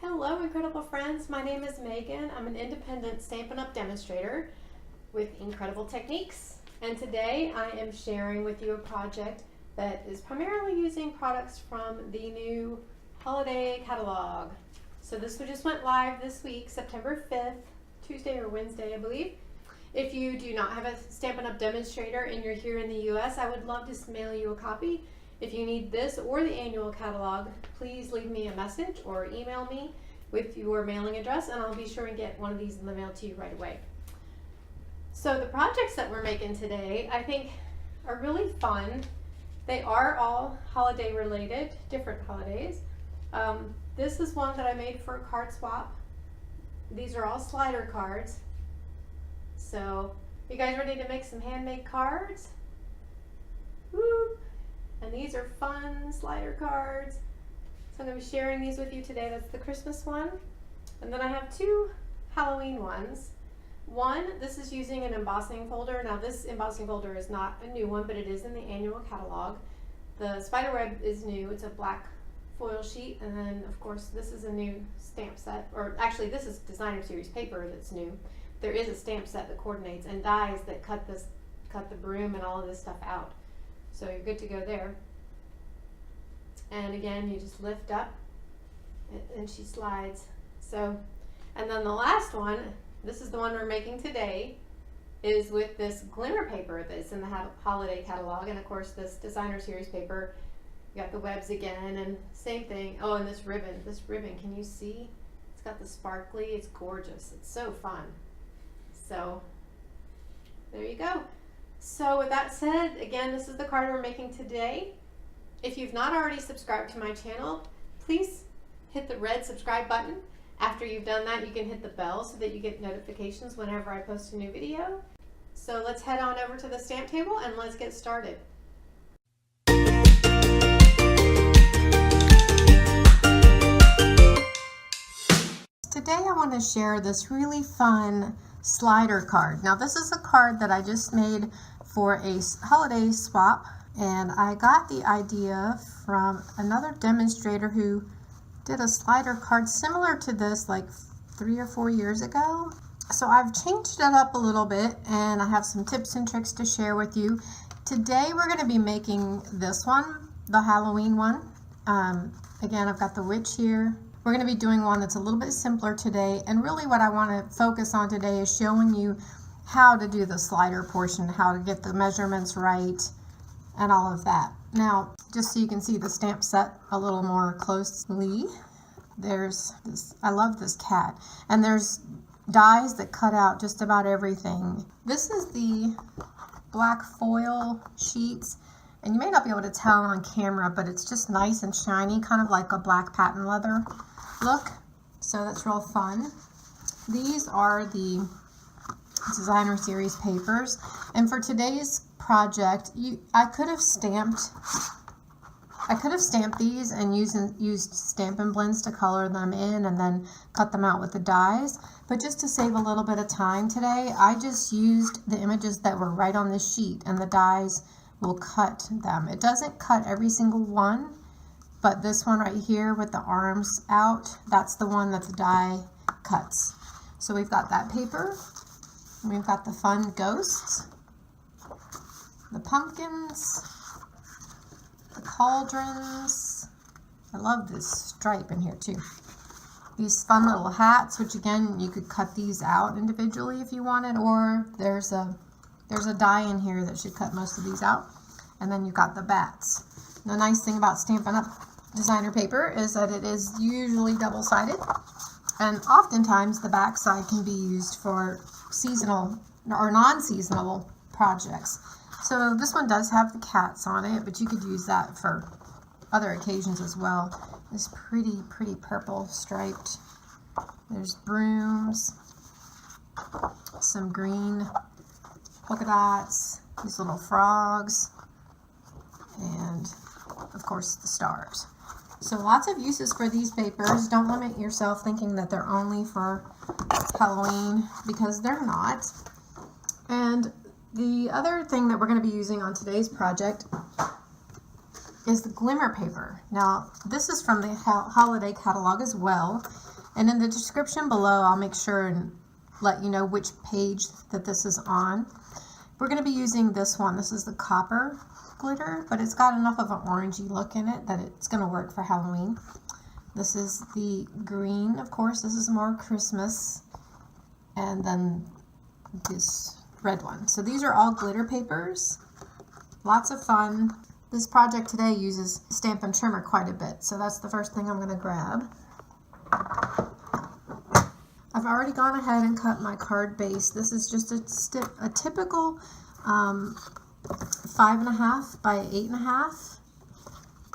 Hello, incredible friends. My name is Megan. I'm an independent Stampin' Up demonstrator with Inkredible Techniques. And today I am sharing with you a project that is primarily using products from the new holiday catalog. So this just went live this week, September 5th, Tuesday or Wednesday, I believe. If you do not have a Stampin' Up demonstrator and you're here in the US, I would love to mail you a copy. If you need this or the annual catalog, please leave me a message or email me with your mailing address and I'll be sure and get one of these in the mail to you right away. So the projects that we're making today, I think, are really fun. They are all holiday related, different holidays. This is one that I made for a card swap. These are all slider cards. So, you guys ready to make some handmade cards? Woo! And these are fun slider cards. So I'm going to be sharing these with you today. That's the Christmas one. And then I have two Halloween ones. One, this is using an embossing folder. Now this embossing folder is not a new one, but it is in the annual catalog. The spider web is new. It's a black foil sheet. And then of course this is a new stamp set. Or actually this is designer series paper that's new. There is a stamp set that coordinates and dies that cut the broom and all of this stuff out. So you're good to go there. And again, you just lift up and she slides. So, and then the last one, this is the one we're making today, is with this glimmer paper that's in the holiday catalog. And of course this designer series paper, you got the webs again and same thing. Oh, and this ribbon, can you see? It's got the sparkly, it's gorgeous. It's so fun. So there you go. So with that said, again, this is the card we're making today. If you've not already subscribed to my channel, please hit the red subscribe button. After you've done that, you can hit the bell so that you get notifications whenever I post a new video. So let's head on over to the stamp table and let's get started. Today I want to share this really fun slider card. Now this is a card that I just made for a holiday swap, and I got the idea from another demonstrator who did a slider card similar to this like 3 or 4 years ago. So I've changed it up a little bit and I have some tips and tricks to share with you. Today we're going to be making this one, the Halloween one. Again, I've got the witch here. We're going to be doing one that's a little bit simpler today, and really what I want to focus on today is showing you how to do the slider portion, how to get the measurements right, and all of that. Now, just so you can see the stamp set a little more closely, there's this, I love this cat, and there's dies that cut out just about everything. This is the black foil sheets. And you may not be able to tell on camera, but it's just nice and shiny, kind of like a black patent leather look. So that's real fun. These are the designer series papers. And for today's project, I could have stamped these and used Stampin' Blends to color them in and then cut them out with the dies. But just to save a little bit of time today, I just used the images that were right on this sheet, and the dies will cut them. It doesn't cut every single one, but this one right here with the arms out, that's the one that the die cuts. So we've got that paper, and we've got the fun ghosts, the pumpkins, the cauldrons. I love this stripe in here too. These fun little hats, which again, you could cut these out individually if you wanted, or there's a die in here that should cut most of these out. And then you've got the bats. The nice thing about Stampin' Up designer paper is that it is usually double-sided. And oftentimes the back side can be used for seasonal or non-seasonal projects. So this one does have the cats on it, but you could use that for other occasions as well. This pretty purple striped. There's brooms, some green polka dots, these little frogs, and of course the stars. So lots of uses for these papers. Don't limit yourself thinking that they're only for Halloween, because they're not. And the other thing that we're going to be using on today's project is the glimmer paper. Now, this is from the holiday catalog as well. And in the description below, I'll make sure and let you know which page that this is on. We're going to be using this one. This is the copper glitter, but it's got enough of an orangey look in it that it's going to work for Halloween. This is the green, of course. This is more Christmas. And then this red one. So these are all glitter papers. Lots of fun. This project today uses Stampin Trimmer quite a bit, so that's the first thing I'm going to grab. I've already gone ahead and cut my card base. This is just a typical 5.5 by 8.5.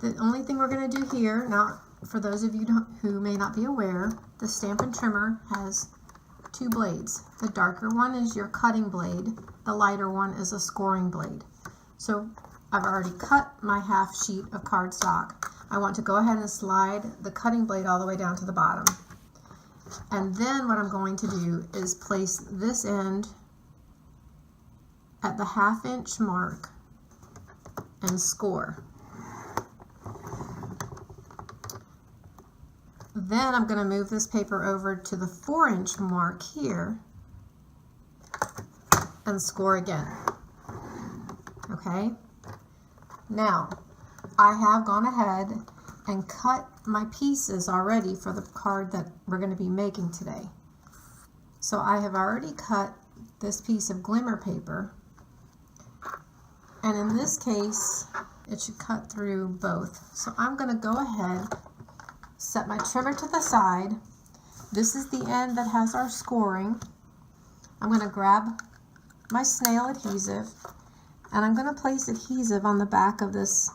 The only thing we're going to do here, now for those of you who may not be aware, the Stampin Trimmer has two blades. The darker one is your cutting blade. The lighter one is a scoring blade. So I've already cut my half sheet of cardstock. I want to go ahead and slide the cutting blade all the way down to the bottom. And then what I'm going to do is place this end at the 1/2 inch mark and score. Then I'm going to move this paper over to the 4 inch mark here and score again. Okay, now I have gone ahead and cut my pieces already for the card that we're going to be making today. So I have already cut this piece of glimmer paper, and in this case it should cut through both. So I'm going to go ahead, set my trimmer to the side. This is the end that has our scoring. I'm going to grab my snail adhesive, and I'm going to place adhesive on the back of this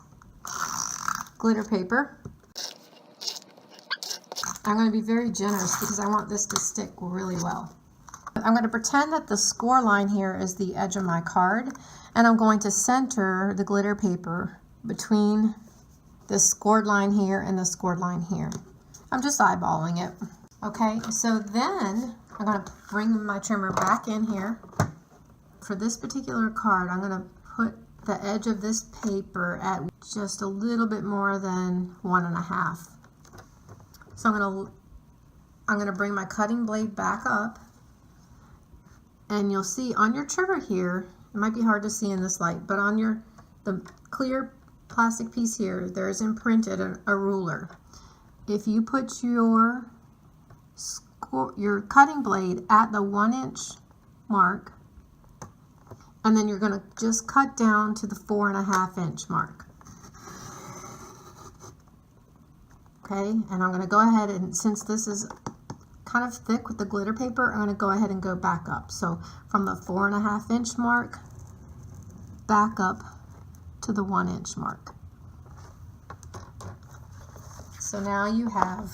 glitter paper. I'm going to be very generous because I want this to stick really well. I'm going to pretend that the score line here is the edge of my card, and I'm going to center the glitter paper between the scored line here and the scored line here. I'm just eyeballing it. Okay, so then I'm going to bring my trimmer back in here. For this particular card, I'm going to put the edge of this paper at just a little bit more than 1.5. So I'm going to bring my cutting blade back up, and you'll see on your trimmer here, it might be hard to see in this light, but on the clear plastic piece here, there is imprinted a ruler. If you put your cutting blade at the 1 inch mark, and then you're going to just cut down to the 4.5 inch mark. Okay, and I'm going to go ahead, and since this is kind of thick with the glitter paper, I'm going to go ahead and go back up. So from the 4.5 inch mark, back up to the 1 inch mark. So now you have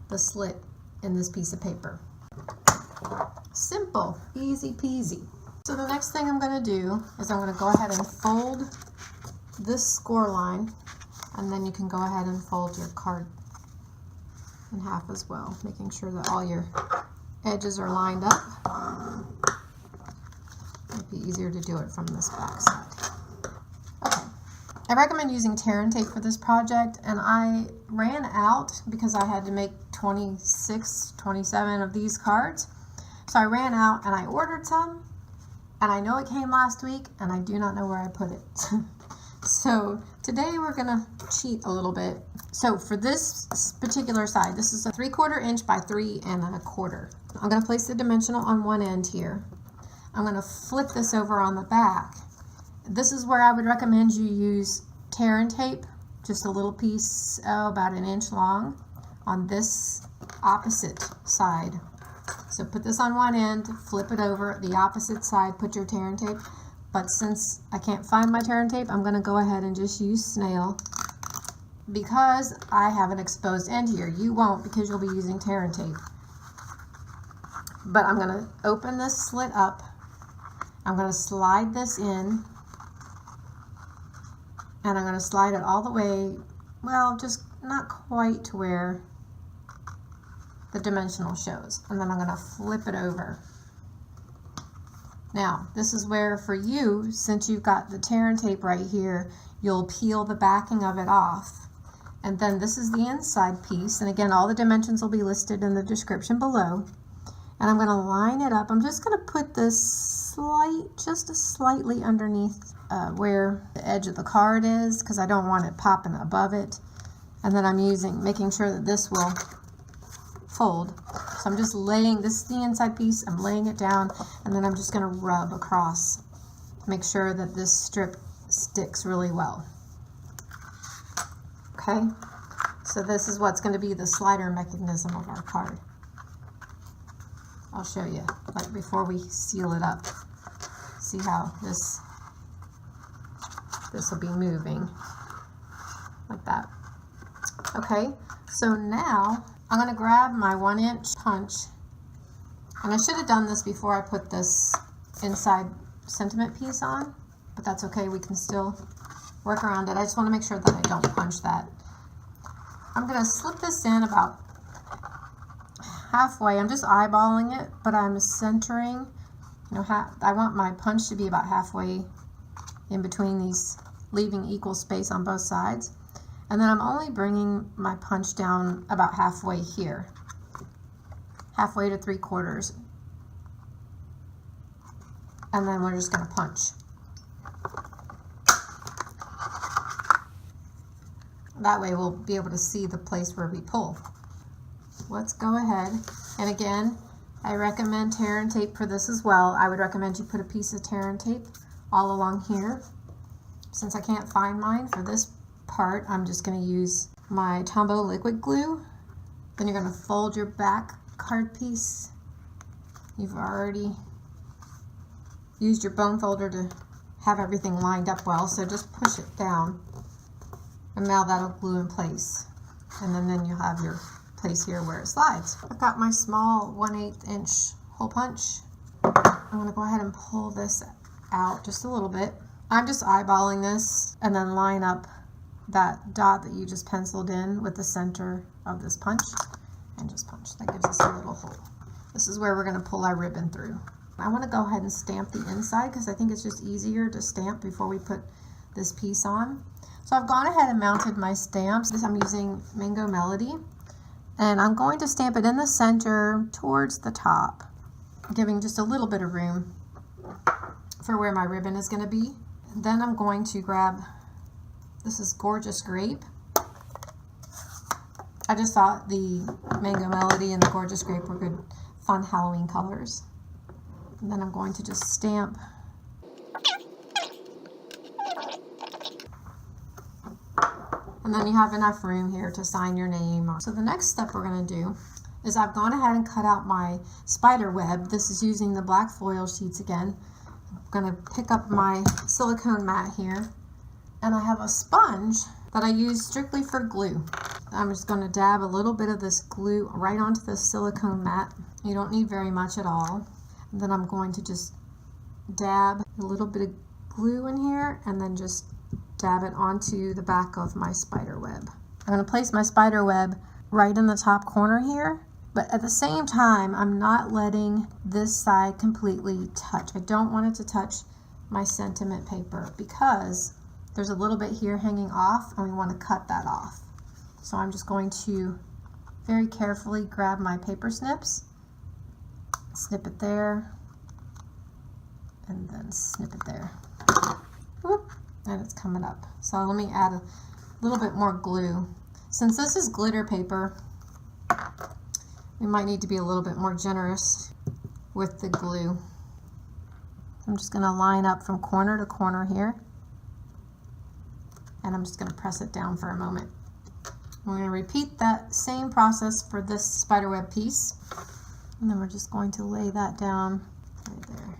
the slit in this piece of paper. Simple, easy peasy. So the next thing I'm going to do is I'm going to go ahead and fold this score line, and then you can go ahead and fold your card in half as well, making sure that all your edges are lined up. It'd be easier to do it from this back side. Okay. I recommend using tear and tape for this project, and I ran out because I had to make 26, 27 of these cards. So I ran out and I ordered some, and I know it came last week, and I do not know where I put it. So today we're gonna cheat a little bit. So for this particular side, this is a 3/4 inch by 3 1/4. I'm gonna place the dimensional on one end here. I'm gonna flip this over on the back. This is where I would recommend you use tear and tape, just a little piece, about 1 inch long, on this opposite side. So put this on one end, flip it over, the opposite side, put your tear and tape. But since I can't find my tear and tape, I'm going to go ahead and just use snail because I have an exposed end here. You won't, because you'll be using tear and tape. But I'm going to open this slit up. I'm going to slide this in, and I'm going to slide it all the way, well, just not quite to where the dimensional shows. And then I'm going to flip it over. Now, this is where, for you, since you've got the tear and tape right here, you'll peel the backing of it off. And then this is the inside piece. And again, all the dimensions will be listed in the description below. And I'm going to line it up. I'm just going to put this just slightly underneath where the edge of the card is, because I don't want it popping above it. And then I'm making sure that this will fold. So I'm just laying, this is the inside piece, I'm laying it down, and then I'm just going to rub across to make sure that this strip sticks really well. Okay, so this is what's going to be the slider mechanism of our card. I'll show you, like before we seal it up. See how this will be moving like that. Okay, so now I'm going to grab my 1-inch punch, and I should have done this before I put this inside sentiment piece on, but that's okay, we can still work around it. I just want to make sure that I don't punch that. I'm going to slip this in about halfway. I'm just eyeballing it, but I'm centering, you know, I want my punch to be about halfway in between these, leaving equal space on both sides. And then I'm only bringing my punch down about halfway here, halfway to 3/4. And then we're just going to punch. That way we'll be able to see the place where we pull. Let's go ahead. And again, I recommend tear and tape for this as well. I would recommend you put a piece of tear and tape all along here. Since I can't find mine for this part, I'm just going to use my Tombow liquid glue. Then you're going to fold your back card piece. You've already used your bone folder to have everything lined up well, so just push it down, and now that'll glue in place. And then you'll have your place here where it slides. I've got my small 1/8 inch hole punch. I'm going to go ahead and pull this out just a little bit. I'm just eyeballing this and then line up that dot that you just penciled in with the center of this punch, and just punch. That gives us a little hole. This is where we're going to pull our ribbon through. I want to go ahead and stamp the inside because I think it's just easier to stamp before we put this piece on. So I've gone ahead and mounted my stamps. I'm using Mango Melody, and I'm going to stamp it in the center towards the top, giving just a little bit of room for where my ribbon is going to be. And then I'm going to grab, this is Gorgeous Grape. I just thought the Mango Melody and the Gorgeous Grape were good, fun Halloween colors. And then I'm going to just stamp. And then you have enough room here to sign your name. So the next step we're going to do is I've gone ahead and cut out my spider web. This is using the black foil sheets again. I'm going to pick up my silicone mat here, and I have a sponge that I use strictly for glue. I'm just going to dab a little bit of this glue right onto the silicone mat. You don't need very much at all. And then I'm going to just dab a little bit of glue in here, and then just dab it onto the back of my spider web. I'm going to place my spider web right in the top corner here, but at the same time I'm not letting this side completely touch. I don't want it to touch my sentiment paper because there's a little bit here hanging off, and we want to cut that off. So I'm just going to very carefully grab my paper snips, snip it there, and then snip it there. Whoop. And it's coming up. So let me add a little bit more glue. Since this is glitter paper, we might need to be a little bit more generous with the glue. I'm just going to line up from corner to corner here, and I'm just going to press it down for a moment. We're going to repeat that same process for this spiderweb piece, and then we're just going to lay that down right there.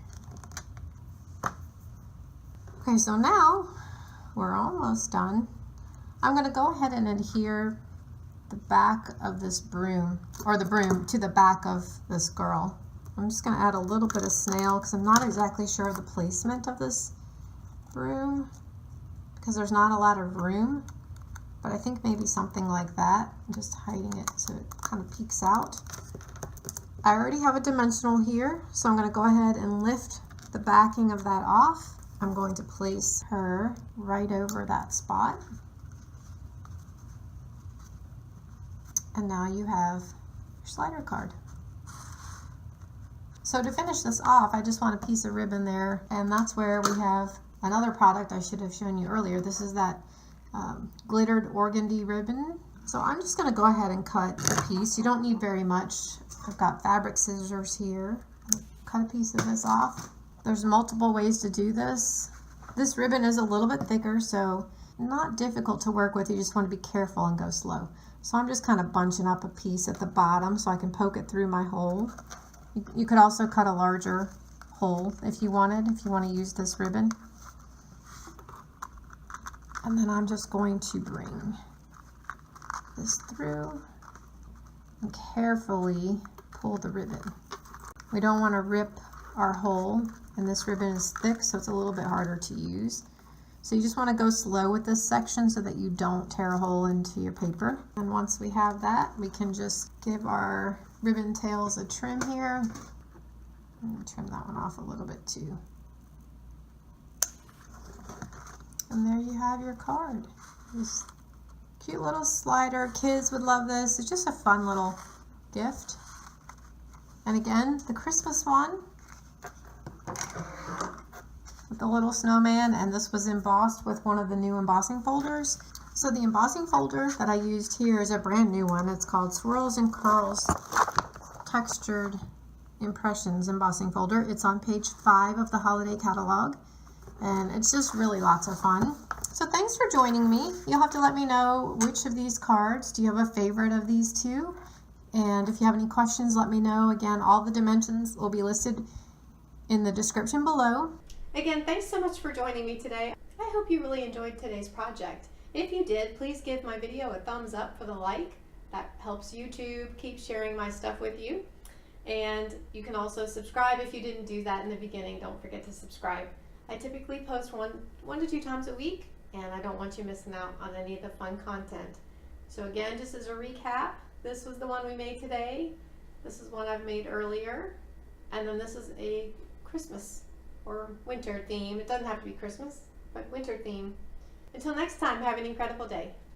Okay, so now we're almost done. I'm going to go ahead and adhere the back of this broom, or the broom, to the back of this girl. I'm just going to add a little bit of snail because I'm not exactly sure of the placement of this broom because there's not a lot of room, but I think maybe something like that. I'm just hiding it so it kind of peeks out. I already have a dimensional here, so I'm going to go ahead and lift the backing of that off. I'm going to place her right over that spot. And now you have your slider card. So to finish this off, I just want a piece of ribbon there, and that's where we have another product I should have shown you earlier. This is that glittered organdy ribbon. So I'm just going to go ahead and cut a piece. You don't need very much. I've got fabric scissors here. Cut a piece of this off. There's multiple ways to do this. This ribbon is a little bit thicker, so not difficult to work with. You just want to be careful and go slow. So I'm just kind of bunching up a piece at the bottom so I can poke it through my hole. You could also cut a larger hole if you wanted, if you want to use this ribbon. And then I'm just going to bring this through and carefully pull the ribbon. We don't want to rip our hole, and this ribbon is thick, so it's a little bit harder to use. So you just want to go slow with this section so that you don't tear a hole into your paper. And once we have that, we can just give our ribbon tails a trim here. I'm going to trim that one off a little bit too. And there you have your card. This cute little slider. Kids would love this. It's just a fun little gift. And again, the Christmas one with the little snowman, and this was embossed with one of the new embossing folders. So the embossing folder that I used here is a brand new one. It's called Swirls and Curls Textured Impressions Embossing Folder. It's on page 5 of the holiday catalog, and it's just really lots of fun. So thanks for joining me. You'll have to let me know which of these cards. Do you have a favorite of these two? And if you have any questions, let me know. Again, all the dimensions will be listed in the description below. Again, thanks so much for joining me today. I hope you really enjoyed today's project. If you did, please give my video a thumbs up for the like. That helps YouTube keep sharing my stuff with you. And you can also subscribe if you didn't do that in the beginning. Don't forget to subscribe. I typically post one to two times a week, and I don't want you missing out on any of the fun content. So again, just as a recap, this was the one we made today. This is one I've made earlier. And then this is a Christmas or winter theme. It doesn't have to be Christmas, but winter theme. Until next time, have an incredible day.